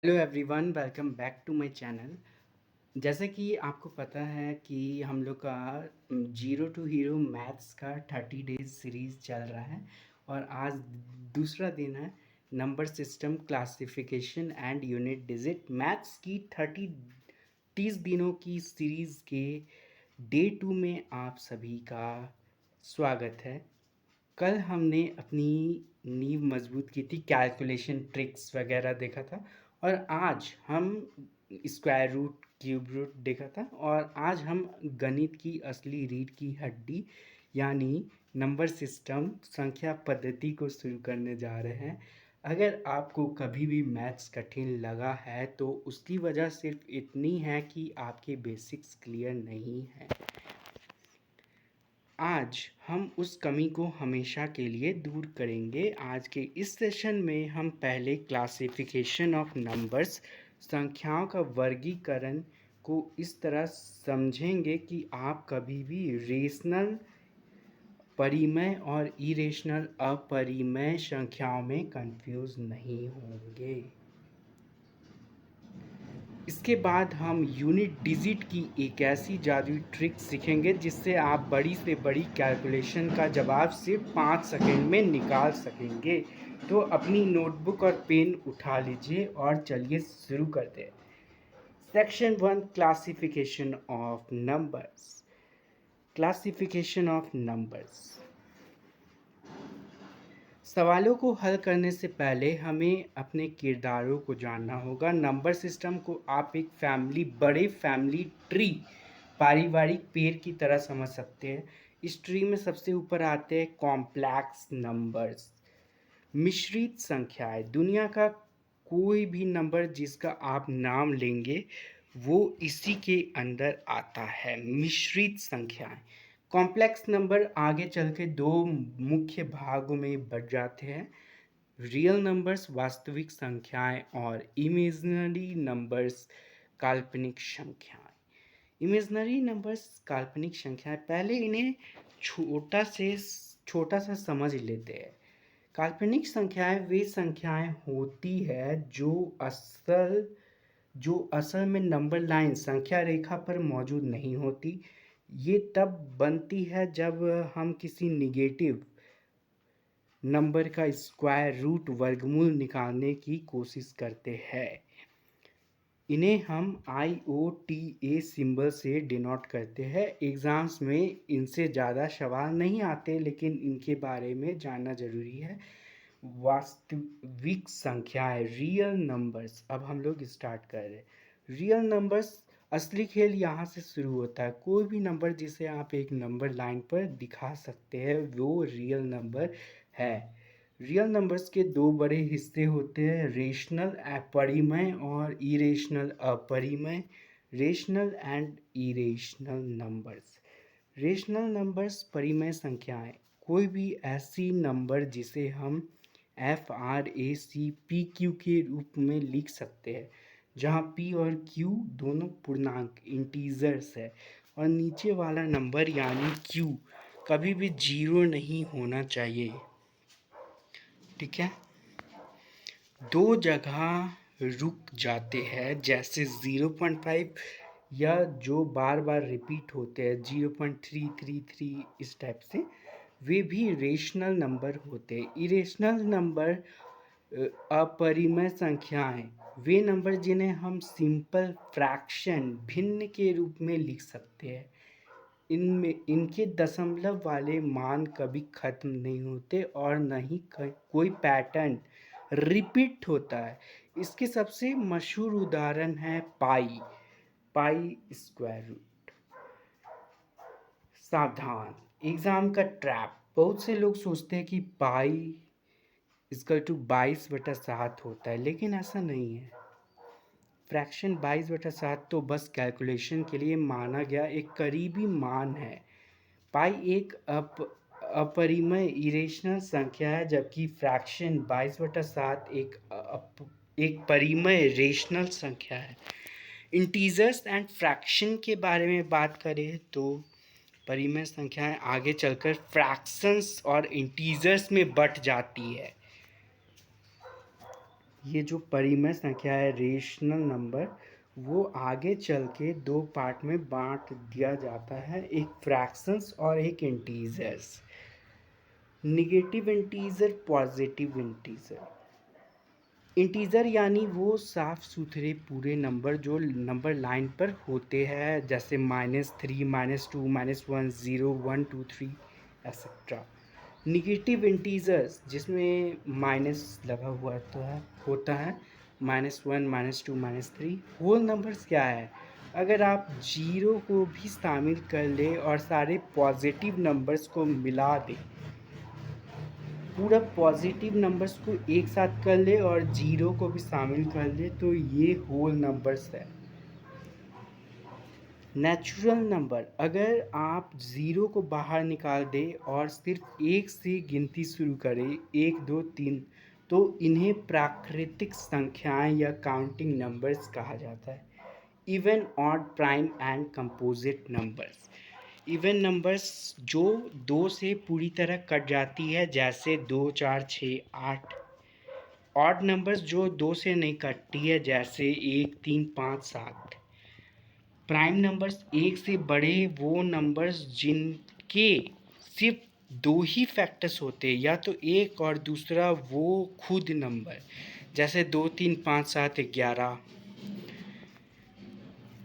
Hello everyone, welcome back to my channel. जैसे कि आपको पता है कि हम लोग का जीरो टू हीरो मैथ्स का 30 डेज सीरीज़ चल रहा है और आज दूसरा दिन है। Number system, classification and unit digit maths की 30 दिनों की सीरीज़ के डे 2 में आप सभी का स्वागत है। कल हमने अपनी नींव मजबूत की थी, कैलकुलेशन ट्रिक्स वगैरह देखा था और आज हम स्क्वायर रूट, क्यूब रूट देखा था और आज हम गणित की असली रीढ़ की हड्डी यानी नंबर सिस्टम, संख्या पद्धति को शुरू करने जा रहे हैं। अगर आपको कभी भी मैथ्स कठिन लगा है तो उसकी वजह सिर्फ इतनी है कि आपके बेसिक्स क्लियर नहीं है। आज हम उस कमी को हमेशा के लिए दूर करेंगे। आज के इस सेशन में हम पहले क्लासिफिकेशन ऑफ नंबर्स, संख्याओं का वर्गीकरण को इस तरह समझेंगे कि आप कभी भी रेशनल, परिमेय और इरेशनल, अपरिमेय संख्याओं में कंफ्यूज नहीं होंगे। इसके बाद हम यूनिट डिजिट की एक ऐसी जादुई ट्रिक सीखेंगे जिससे आप बड़ी से बड़ी कैलकुलेशन का जवाब सिर्फ 5 सेकंड में निकाल सकेंगे। तो अपनी नोटबुक और पेन उठा लीजिए और चलिए शुरू करते हैं। Section 1, classification of numbers. Classification of numbers. सवालों को हल करने से पहले हमें अपने किरदारों को जानना होगा। नंबर सिस्टम को आप एक बड़े फैमिली ट्री, पारिवारिक पेड़ की तरह समझ सकते हैं। इस ट्री में सबसे ऊपर आते हैं कॉम्प्लेक्स नंबर्स, मिश्रित संख्याएं। दुनिया का कोई भी नंबर जिसका आप नाम लेंगे वो इसी के अंदर आता है, मिश्रित संख्याएं। कॉम्प्लेक्स नंबर आगे चल के दो मुख्य भागों में बढ़ जाते हैं, रियल नंबर्स, वास्तविक संख्याएं, और इमेजिनरी नंबर्स, काल्पनिक संख्याएं। इमेजिनरी नंबर्स, काल्पनिक संख्याएं, पहले इन्हें छोटा सा समझ लेते हैं। काल्पनिक संख्याएं वे संख्याएं होती है जो असल में नंबर लाइन, संख्या रेखा पर मौजूद नहीं होती। ये तब बनती है जब हम किसी निगेटिव नंबर का स्क्वायर रूट, वर्गमूल निकालने की कोशिश करते हैं। इन्हें हम IOTA सिंबल से डिनोट करते हैं। एग्ज़ाम्स में इनसे ज़्यादा सवाल नहीं आते लेकिन इनके बारे में जानना ज़रूरी है। वास्तविक संख्याएं, रियल नंबर्स। अब हम लोग स्टार्ट कर रहे हैं। रियल नंबर्स, असली खेल यहाँ से शुरू होता है। कोई भी नंबर जिसे आप एक नंबर लाइन पर दिखा सकते हैं वो रियल नंबर है। रियल नंबर्स के दो बड़े हिस्से होते हैं, रेशनल परिमेय और इरेशनल अपरिमेय। Rational and irrational numbers. Rational numbers, परिमेय संख्याएं, कोई भी ऐसी नंबर जिसे हम FRAC के रूप में लिख सकते हैं, जहां P और Q दोनों पूर्णांक इंटीजर्स है और नीचे वाला नंबर यानी Q कभी भी जीरो नहीं होना चाहिए। ठीक है, दो जगह रुक जाते हैं जैसे 0.5 या जो बार बार रिपीट होते हैं 0.333, इस टाइप से, वे भी रेशनल नंबर होते हैं। इरेशनल नंबर, अपरिमेय संख्याएं, वे नंबर जिन्हें हम सिंपल फ्रैक्शन, भिन्न के रूप में लिख सकते हैं। इनमें इनके दशमलव वाले मान कभी खत्म नहीं होते और न ही कोई पैटर्न रिपीट होता है। इसके सबसे मशहूर उदाहरण है पाई, पाई स्क्वायर रूट। सावधान, एग्जाम का ट्रैप। बहुत से लोग सोचते हैं कि पाई इक्वल टू 22/7 होता है, लेकिन ऐसा नहीं है। फ्रैक्शन 22/7 तो बस कैलकुलेशन के लिए माना गया एक करीबी मान है। पाई एक अपरिमेय इरेशनल संख्या है, जबकि फ्रैक्शन 22/7 एक परिमेय रेशनल संख्या है। इंटीजर्स एंड फ्रैक्शन के बारे में बात करें तो परिमेय संख्याएं आगे चलकर फ्रैक्शंस और इंटीजर्स में बट जाती है। ये जो परिमेय संख्या है रेशनल नंबर, वो आगे चल के दो पार्ट में बांट दिया जाता है, एक फ्रैक्शंस और एक integers. Negative integer, positive integer. Integer यानी वो साफ सुथरे पूरे नंबर जो नंबर लाइन पर होते हैं, जैसे -3, -2, -1, 0, 1, 2, 3 एक्सेट्रा। निगेटिव इंटीजर्स जिसमें माइनस लगा हुआ तो है होता है, -1, -2, -3। होल नंबर्स क्या है? अगर आप जीरो को भी शामिल कर ले और सारे पॉजिटिव नंबर्स को मिला दे, पूरा पॉजिटिव नंबर्स को एक साथ कर ले और जीरो को भी शामिल कर ले, तो ये होल नंबर्स है। नेचुरल नंबर, अगर आप ज़ीरो को बाहर निकाल दें और सिर्फ एक से गिनती शुरू करें, 1, 2, 3, तो इन्हें प्राकृतिक संख्याएं या काउंटिंग नंबर्स कहा जाता है। Even, odd, prime and composite numbers. Even numbers जो दो से पूरी तरह कट जाती है, जैसे 2, 4, 6, 8। ऑड नंबर्स जो दो से नहीं कटती है, जैसे 1, 3, 5, 7। प्राइम नंबर्स एक से बड़े वो नंबर्स जिनके सिर्फ दो ही फैक्टर्स होते हैं, या तो एक और दूसरा वो खुद नंबर, जैसे 2, 3, 5, 7, 11।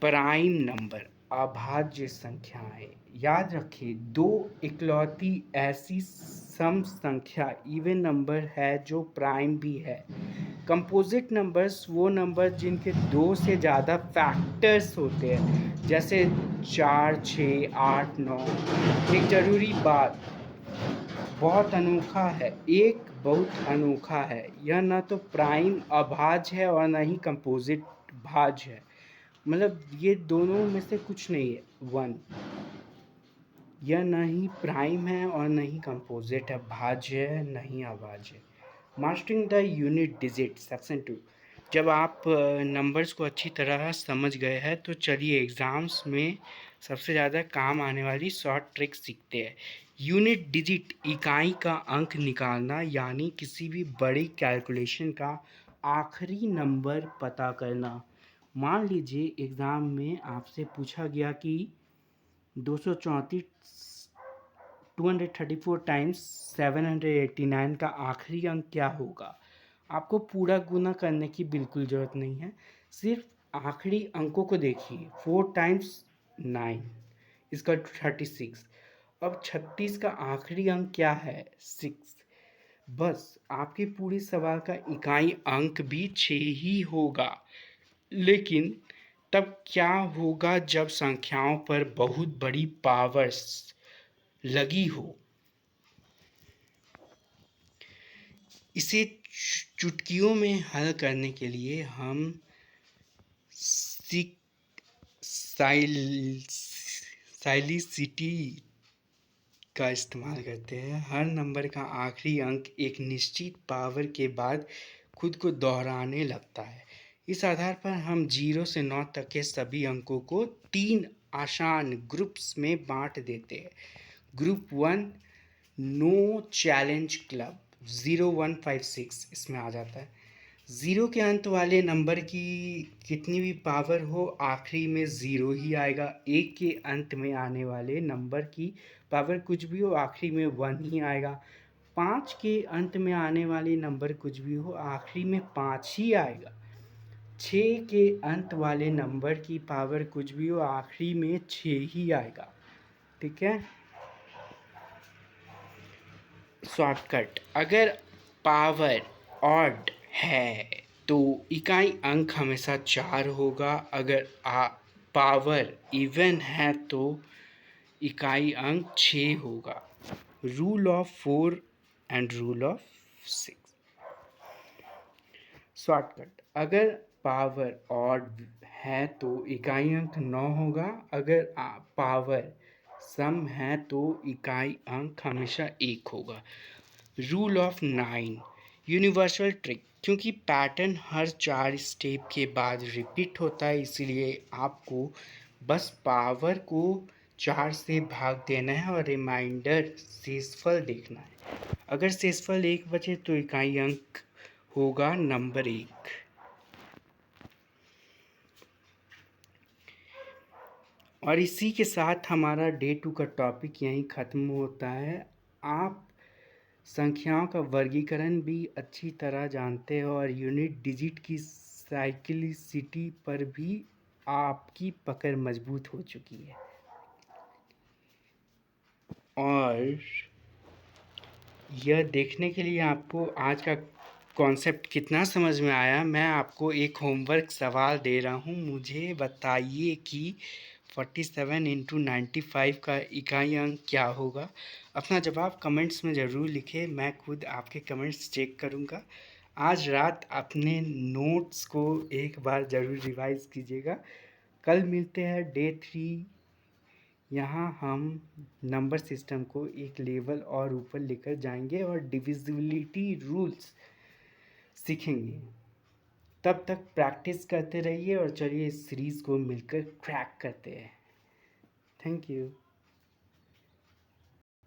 प्राइम नंबर, अभाज्य संख्याएं। याद रखें, दो इकलौती ऐसी सम संख्या इवन नंबर है जो प्राइम भी है। कंपोजिट नंबर्स वो नंबर जिनके दो से ज़्यादा फैक्टर्स होते हैं, जैसे 4, 6, 8, 9। एक ज़रूरी बात, बहुत अनोखा है, एक बहुत अनोखा है, यह ना तो प्राइम अभाज्य है और ना ही कंपोजिट भाज्य है। मतलब ये दोनों में से कुछ नहीं है, वन। यह न ही प्राइम है और न ही कंपोजिट है, भाज्य है न ही अभाज्य। Mastering the unit digit, section 2। जब आप नंबर्स को अच्छी तरह समझ गए हैं, तो चलिए एग्ज़ाम्स में सबसे ज़्यादा काम आने वाली शॉर्ट ट्रिक सीखते हैं। यूनिट डिजिट, इकाई का अंक निकालना, यानी किसी भी बड़ी कैलकुलेशन का आखिरी नंबर पता करना। मान लीजिए एग्ज़ाम में आपसे पूछा गया कि 234 234 टाइम्स 789 का आखिरी अंक क्या होगा। आपको पूरा गुना करने की बिल्कुल ज़रूरत नहीं है, सिर्फ आखिरी अंकों को देखिए। 4 टाइम्स 9 इसका 36। अब 36 का आखिरी अंक क्या है? 6। बस आपके पूरे सवाल का इकाई अंक भी 6 ही होगा। लेकिन तब क्या होगा जब संख्याओं पर बहुत बड़ी पावर्स लगी हो? इसे चुटकियों में हल करने के लिए हम साइक्लिसिटी का इस्तेमाल करते हैं। हर नंबर का आखिरी अंक एक निश्चित पावर के बाद खुद को दोहराने लगता है। इस आधार पर हम 0 से 9 तक के सभी अंकों को 3 आसान ग्रुप्स में बांट देते हैं। ग्रुप 1, नो चैलेंज क्लब, 0, 1, 5, 6 इसमें आ जाता है। 0 के अंत वाले नंबर की कितनी भी पावर हो, आखिरी में 0 ही आएगा। 1 के अंत में आने वाले नंबर की पावर कुछ भी हो, आखिरी में 1 ही आएगा। 5 के अंत में आने वाले नंबर कुछ भी हो, आखिरी में 5 ही आएगा। 6 के अंत वाले नंबर की पावर कुछ भी हो, आखिरी में 6 ही आएगा। ठीक है। शॉर्टकट, अगर पावर ऑड है तो इकाई अंक हमेशा 4 होगा। अगर पावर इवन है तो इकाई अंक 6 होगा। Rule of 4 and rule of 6। Shortcut, अगर पावर ऑड है तो इकाई अंक 9 होगा। अगर पावर सम है तो इकाई अंक हमेशा 1 होगा। रूल ऑफ 9, यूनिवर्सल ट्रिक, क्योंकि पैटर्न हर 4 स्टेप के बाद रिपीट होता है, इसलिए आपको बस पावर को 4 से भाग देना है और रिमाइंडर शेषफल देखना है। अगर शेषफल 1 बचे तो इकाई अंक होगा नंबर 1। और इसी के साथ हमारा डे 2 का टॉपिक यहीं ख़त्म होता है। आप संख्याओं का वर्गीकरण भी अच्छी तरह जानते हो और यूनिट डिजिट की साइक्लिसिटी पर भी आपकी पकड़ मजबूत हो चुकी है। और यह देखने के लिए आपको आज का कॉन्सेप्ट कितना समझ में आया, मैं आपको एक होमवर्क सवाल दे रहा हूँ। मुझे बताइए कि 47 इंटू 95 का इकाई अंक क्या होगा। अपना जवाब कमेंट्स में ज़रूर लिखें, मैं खुद आपके कमेंट्स चेक करूँगा। आज रात अपने नोट्स को एक बार ज़रूर रिवाइज कीजिएगा। कल मिलते हैं डे 3। यहाँ हम नंबर सिस्टम को एक लेवल और ऊपर लेकर जाएंगे और डिविजिबिलिटी रूल्स सीखेंगे। तब तक प्रैक्टिस करते रहिए और चलिए इस सीरीज़ को मिलकर क्रैक करते हैं। Thank you.